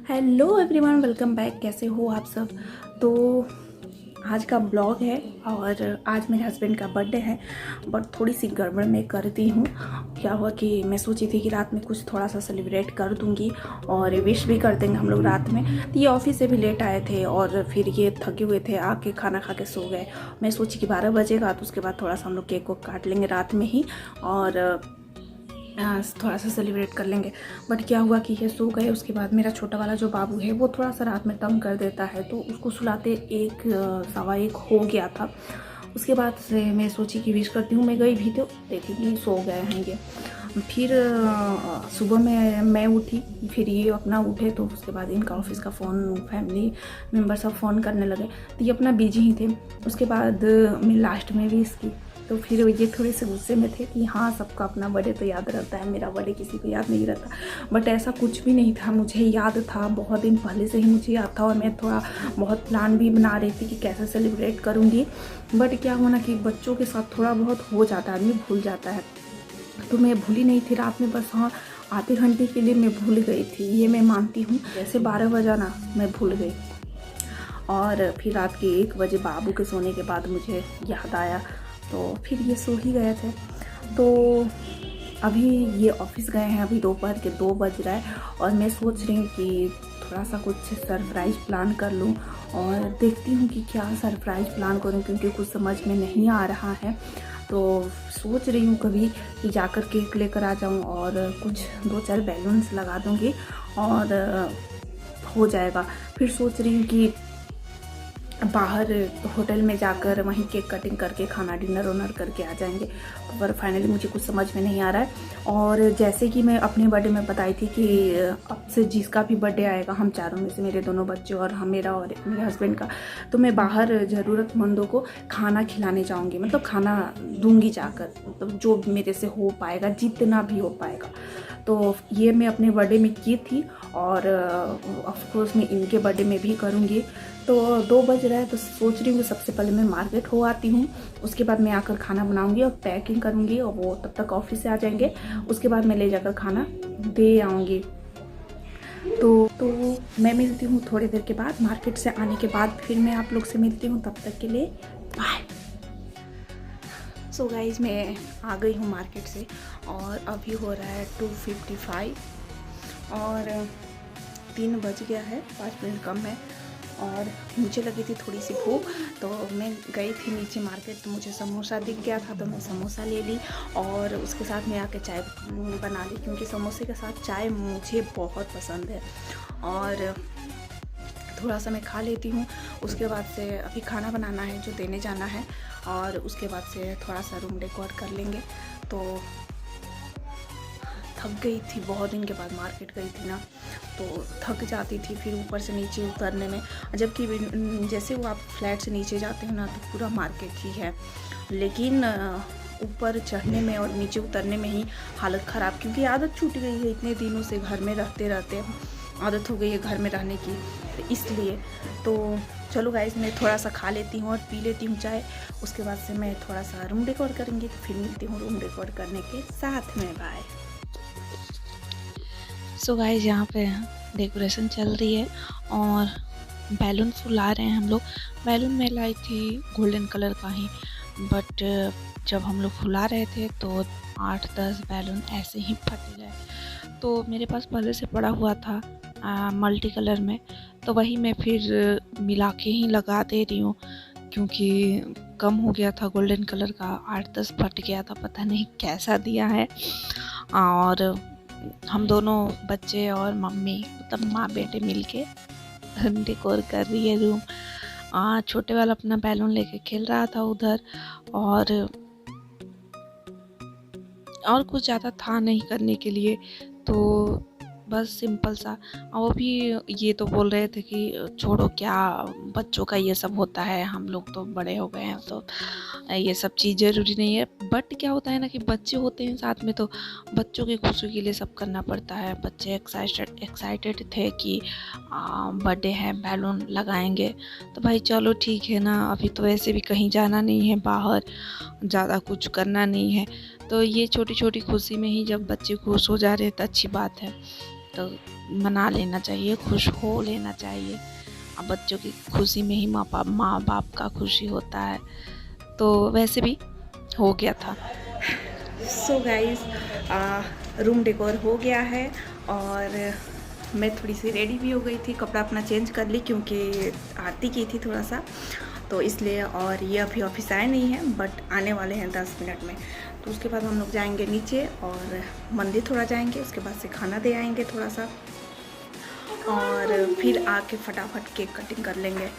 Hello everyone, welcome back. कैसे हो आप सब। तो आज का ब्लॉग है और आज मेरे हस्बैंड का बर्थडे है, बट थोड़ी सी गड़बड़ मैं करती हूँ। क्या हुआ कि मैं सोची थी कि रात में कुछ थोड़ा सा सेलिब्रेट कर दूँगी और विश भी कर देंगे हम लोग रात में। तो ये ऑफिस से भी लेट आए थे और फिर ये थके हुए थे, आके खाना खा के सो गए। मैं सोची कि 12 बजेगा तो उसके बाद थोड़ा सा हम लोग केक को काट लेंगे रात में ही और थोड़ा सा सेलिब्रेट कर लेंगे। बट क्या हुआ कि ये सो गए। उसके बाद मेरा छोटा वाला जो बाबू है वो थोड़ा सा रात में तंग कर देता है, तो उसको सुलाते 1 सवा 1 हो गया था। उसके बाद से मैं सोची कि विश करती हूँ। मैं गई भी तो देखी कि सो गए हैं ये। फिर सुबह में मैं उठी, फिर ये अपना उठे तो उसके बाद इनका ऑफिस का फ़ोन, फैमिली मेम्बर सब फ़ोन करने लगे, तो ये अपना बिजी ही थे। उसके बाद मैं लास्ट में भी इसकी, तो फिर ये थोड़े से गुस्से में थे कि हाँ, सबका अपना बर्थडे तो याद रहता है, मेरा बर्थडे किसी को याद नहीं रहता। बट ऐसा कुछ भी नहीं था, मुझे याद था, बहुत दिन पहले से ही मुझे याद था और मैं थोड़ा बहुत प्लान भी बना रही थी कि कैसे सेलिब्रेट करूँगी। बट क्या हुआ ना कि बच्चों के साथ थोड़ा बहुत हो जाता है, आदमी भूल जाता है। तो मैं भूली नहीं थी रात में, बस हाँ आधे घंटे के लिए मैं भूल गई थी, ये मैं मानती हूँ। जैसे 12 बजा ना मैं भूल गई और फिर रात के 1 बजे बाबू के सोने के बाद मुझे याद आया, तो फिर ये सो ही गए थे। तो अभी ये ऑफिस गए हैं, अभी दोपहर के 2 बज रहा है और मैं सोच रही हूँ कि थोड़ा सा कुछ सरप्राइज़ प्लान कर लूँ और देखती हूँ कि क्या सरप्राइज़ प्लान करूँ, क्योंकि कुछ समझ में नहीं आ रहा है। तो सोच रही हूँ कभी कि जाकर केक लेकर आ जाऊँ और कुछ 2-4 बैलून्स लगा दूँगी और हो जाएगा। फिर सोच रही हूँ कि बाहर होटल में जाकर वहीं केक कटिंग करके खाना डिनर वनर करके आ जाएंगे, पर फाइनली मुझे कुछ समझ में नहीं आ रहा है। और जैसे कि मैं अपने बर्थडे में बताई थी कि अब से जिसका भी बर्थडे आएगा, हम चारों में से, मेरे दोनों बच्चे और हम, मेरा और मेरे हस्बैंड का, तो मैं बाहर ज़रूरतमंदों को खाना खिलाने जाऊँगी, मतलब खाना दूँगी जाकर, मतलब जो मेरे से हो पाएगा, जितना भी हो पाएगा। तो ये मैं अपने बर्थडे में की थी और ऑफकोर्स मैं इनके बर्थडे में भी करूँगी। तो 2 बज रहा है, तो सोच रही हूँ सबसे पहले मैं मार्केट हो आती हूँ, उसके बाद मैं आकर खाना बनाऊँगी और पैकिंग करूँगी और वो तब तक ऑफिस से आ जाएंगे। उसके बाद मैं ले जाकर खाना दे आऊँगी। तो मैं मिलती हूँ थोड़ी देर के बाद, मार्केट से आने के बाद फिर मैं आप लोग से मिलती हूँ। तब तक के लिए बाय। सो गाइज, मैं आ गई हूँ मार्केट से और अभी हो रहा है 2:55 और 3 बज गया है, 5 मिनट कम है। और मुझे लगी थी थोड़ी सी भूख, तो मैं गई थी नीचे मार्केट, तो मुझे समोसा दिख गया था, तो मैं समोसा ले ली और उसके साथ मैं आके चाय बना ली, क्योंकि समोसे के साथ चाय मुझे बहुत पसंद है। और थोड़ा सा मैं खा लेती हूँ। उसके बाद से अभी खाना बनाना है जो देने जाना है, और उसके बाद से थोड़ा सा रूम डेकोर कर लेंगे। तो थक गई थी, बहुत दिन के बाद मार्केट गई थी ना, तो थक जाती थी फिर ऊपर से नीचे उतरने में। जबकि जैसे वो आप फ्लैट से नीचे जाते हो ना, तो पूरा मार्केट ही है, लेकिन ऊपर चढ़ने में और नीचे उतरने में ही हालत ख़राब, क्योंकि आदत छूट गई है, इतने दिनों से घर में रहते रहते आदत हो गई है घर में रहने की, तो इसलिए। तो चलो गाइस, मैं थोड़ा सा खा लेती हूँ और पी लेती हूँ चाय। उसके बाद से मैं थोड़ा सा रूम डेकोर करेंगे, तो फिर मिलती हूँ रूम डेकोर करने के साथ में। बाय। सो गाइस, यहाँ पे डेकोरेशन चल रही है और बैलून फुला रहे हैं हम लोग। बैलून मैं लाई थी गोल्डन कलर का ही, बट जब हम लोग फुला रहे थे तो 8-10 बैलून ऐसे ही फट गए। तो मेरे पास पहले से पड़ा हुआ था मल्टी कलर में, तो वही मैं फिर मिला के ही लगा दे रही हूँ, क्योंकि कम हो गया था गोल्डन कलर का, 8-10 फट गया था, पता नहीं कैसा दिया है। और हम दोनों बच्चे और मम्मी, मतलब माँ बेटे मिलके डेकोर कर रही है रूम। छोटे वाला अपना बैलून लेके खेल रहा था उधर, और कुछ ज़्यादा था नहीं करने के लिए, तो बस सिंपल सा। वो भी ये तो बोल रहे थे कि छोड़ो, क्या बच्चों का ये सब होता है, हम लोग तो बड़े हो गए हैं, तो ये सब चीज़ ज़रूरी नहीं है। बट क्या होता है ना कि बच्चे होते हैं साथ में, तो बच्चों की खुशी के लिए सब करना पड़ता है। बच्चे एक्साइटेड थे कि बर्थडे है, बैलून लगाएंगे, तो भाई चलो ठीक है ना। अभी तो वैसे भी कहीं जाना नहीं है, बाहर ज़्यादा कुछ करना नहीं है, तो ये छोटी छोटी खुशी में ही जब बच्चे खुश हो जा रहे हैं तो अच्छी बात है। तो मना लेना चाहिए, खुश हो लेना चाहिए। अब बच्चों की खुशी में ही माँ बाप का खुशी होता है। तो वैसे भी हो गया था। सो गाइस, रूम डेकोर हो गया है और मैं थोड़ी सी रेडी भी हो गई थी, कपड़ा अपना चेंज कर ली क्योंकि आरती की थी थोड़ा सा, तो इसलिए। और ये अभी ऑफिस आए नहीं हैं, बट आने वाले हैं 10 मिनट में। तो उसके बाद हम लोग जाएंगे नीचे और मंदिर थोड़ा जाएंगे, उसके बाद से खाना दे आएंगे थोड़ा सा, और फिर आके फटाफट केक कटिंग कर लेंगे।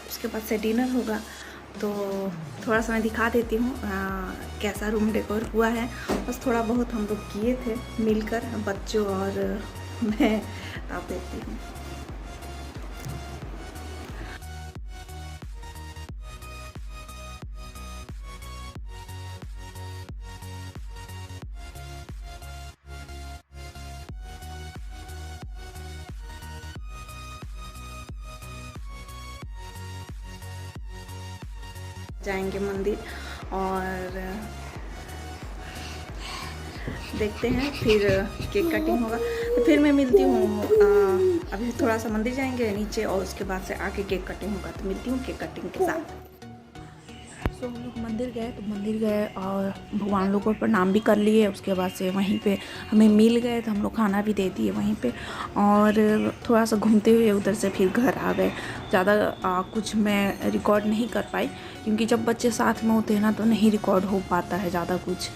उसके बाद से डिनर होगा। तो थोड़ा सा मैं दिखा देती हूँ कैसा रूम डेकोर हुआ है। बस थोड़ा बहुत हम लोग किए थे मिलकर, बच्चों और मैं। आप देखती हूँ। जाएंगे मंदिर और देखते हैं, फिर केक कटिंग होगा। तो फिर मैं मिलती हूँ, अभी थोड़ा सा मंदिर जाएंगे नीचे और उसके बाद से आके केक कटिंग होगा। तो मिलती हूँ केक कटिंग के साथ। तो हम लोग मंदिर गए और भगवान लोग को प्रणाम भी कर लिए। उसके बाद से वहीं पे हमें मिल गए, तो हम लोग खाना भी दे दिए वहीं पे, और थोड़ा सा घूमते हुए उधर से फिर घर आ गए। ज़्यादा कुछ मैं रिकॉर्ड नहीं कर पाई क्योंकि जब बच्चे साथ में होते हैं ना तो नहीं रिकॉर्ड हो पाता है ज़्यादा कुछ।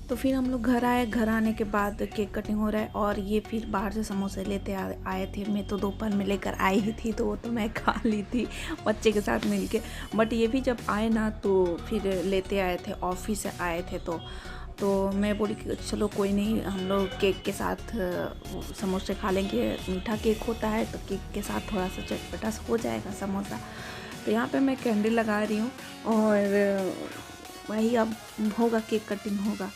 तो फिर हम लोग घर आए। घर आने के बाद केक कटिंग हो रहा है और ये फिर बाहर से समोसे लेते आए थे। मैं तो दोपहर में लेकर आई ही थी, तो वो तो मैं खा ली थी बच्चे के साथ मिलके। बट ये भी जब आए ना तो फिर लेते आए थे, ऑफिस से आए थे। तो मैं बोली कि चलो कोई नहीं, हम लोग केक के साथ समोसे खा लेंगे। मीठा केक होता है तो केक के साथ थोड़ा सा चटपटा हो जाएगा समोसा। तो यहाँ पे मैं कैंडल लगा रही हूँ और वही अब होगा, केक कटिंग होगा।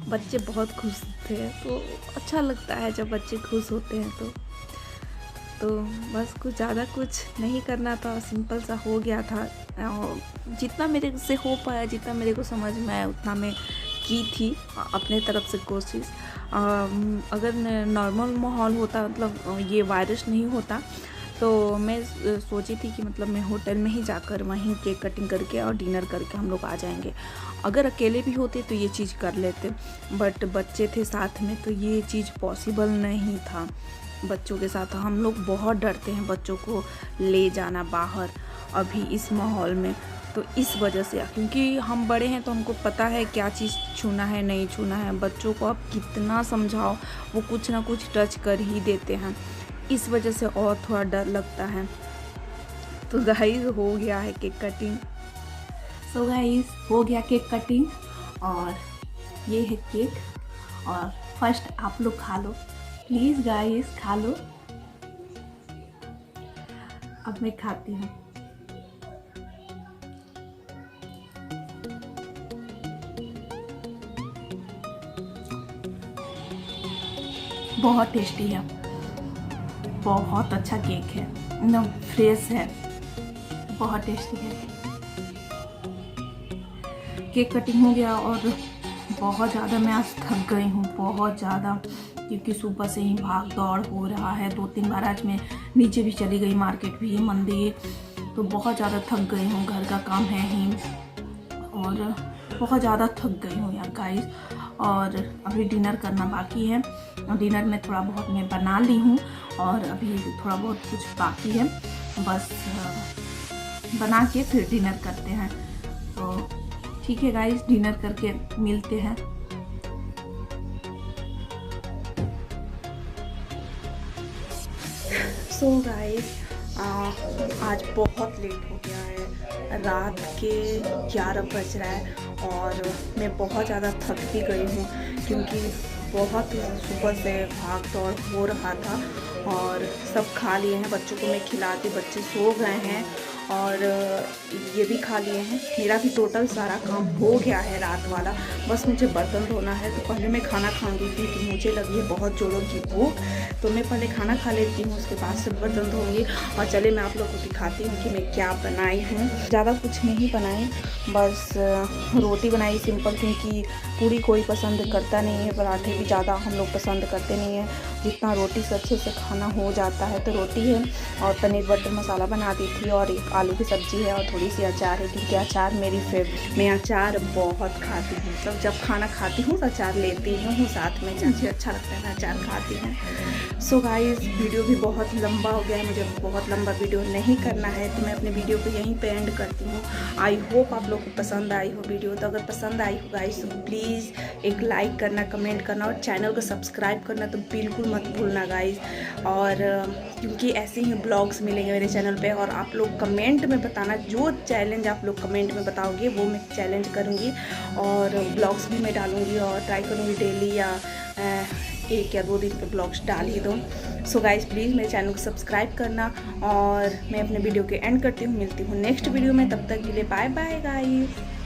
बच्चे बहुत खुश थे, तो अच्छा लगता है जब बच्चे खुश होते हैं। तो बस कुछ ज़्यादा कुछ नहीं करना था, सिंपल सा हो गया था। जितना मेरे से हो पाया, जितना मेरे को समझ में आया उतना मैं की थी अपने तरफ से कोशिश। अगर नॉर्मल माहौल होता, मतलब ये वायरस नहीं होता, तो मैं सोची थी कि मतलब मैं होटल में ही जाकर वहीं केक कटिंग करके और डिनर करके हम लोग आ जाएंगे। अगर अकेले भी होते तो ये चीज़ कर लेते, बट बच्चे थे साथ में तो ये चीज़ पॉसिबल नहीं था। बच्चों के साथ हम लोग बहुत डरते हैं बच्चों को ले जाना बाहर अभी इस माहौल में। तो इस वजह से, क्योंकि हम बड़े हैं तो हमको पता है क्या चीज़ छूना है नहीं छूना है। बच्चों को आप कितना समझाओ वो कुछ ना कुछ टच कर ही देते हैं, इस वजह से और थोड़ा डर लगता है। तो गाइस हो गया है केक कटिंग। सो गाइस हो गया केक कटिंग और ये है केक। और फर्स्ट आप लोग खा लो प्लीज़ गाइस, खा लो। अब मैं खाती हूँ। बहुत टेस्टी है, बहुत अच्छा केक है, एकदम फ्रेश है, बहुत टेस्टी है। केक कटिंग हो गया और बहुत ज़्यादा मैं आज थक गई हूँ, बहुत ज़्यादा, क्योंकि सुबह से ही भाग दौड़ हो रहा है। 2-3 बार आज मैं नीचे भी चली गई, मार्केट भी, मंदिर, तो बहुत ज़्यादा थक गई हूँ। घर का काम है ही और बहुत ज़्यादा थक गई हूँ यार गाइस। और अभी डिनर करना बाकी है, और डिनर में थोड़ा बहुत मैं बना ली हूँ और अभी थोड़ा बहुत कुछ बाकी है, बस बना के फिर डिनर करते हैं। तो ठीक है गाइस, डिनर करके मिलते हैं। सो गाइस आज बहुत लेट हो गया है, रात के 11 बज रहा है और मैं बहुत ज़्यादा थक भी गई हूँ, क्योंकि बहुत सुबह से भाग दौड़ हो रहा था। और सब खा लिए हैं, बच्चों को मैं खिलाती, बच्चे सो गए हैं और ये भी खा लिए हैं। मेरा भी टोटल सारा काम हो गया है रात वाला, बस मुझे बर्तन धोना है। तो पहले मैं खाना खाऊंगी क्योंकि मुझे लगी है बहुत जोरों की भूख, तो मैं पहले खाना खा लेती हूँ, उसके बाद से बर्तन धोऊंगी। और चले मैं आप लोगों को दिखाती हूँ कि मैं क्या बनाई हूँ। ज़्यादा कुछ नहीं बनाई, बस रोटी बनाई सिंपल, क्योंकि पूरी कोई पसंद करता नहीं है, पराठे भी ज़्यादा हम लोग पसंद करते नहीं हैं। जितना रोटी से अच्छे से खाना हो जाता है तो रोटी है। और पनीर बटर मसाला बना दी थी, और एक आलू की सब्ज़ी है, और थोड़ी सी अचार है, क्योंकि अचार मेरी फेवरेट, मैं अचार बहुत खाती हूँ। मतलब जब खाना खाती हूँ तो अचार लेती हूँ साथ में, चाची अच्छा लगता है ना अचार खाती हैं। सो गाइस, वीडियो भी बहुत लंबा हो गया है, मुझे बहुत लंबा वीडियो नहीं करना है, तो मैं अपने वीडियो को यहीं पे एंड करती हूँ। आई होप आप लोग को पसंद आई हो वीडियो। तो अगर पसंद आई हो गाइस तो प्लीज़ एक लाइक करना, कमेंट करना, और चैनल को सब्सक्राइब करना तो बिल्कुल मत भूलना गाइस। और क्योंकि ऐसे ही ब्लॉग्स मिलेंगे मेरे चैनल पे, और आप लोग कमेंट में बताना, जो चैलेंज आप लोग कमेंट में बताओगे वो मैं चैलेंज करूँगी, और ब्लॉग्स भी मैं डालूँगी, और ट्राई करूँगी डेली या 1 या 2 दिन पे ब्लॉग्स डाल ही दूँ। सो गाइस, प्लीज़ मेरे चैनल को सब्सक्राइब करना, और मैं अपने वीडियो के एंड करती हूँ। मिलती हूँ नेक्स्ट वीडियो में, तब तक के लिए बाय बाय गाइस।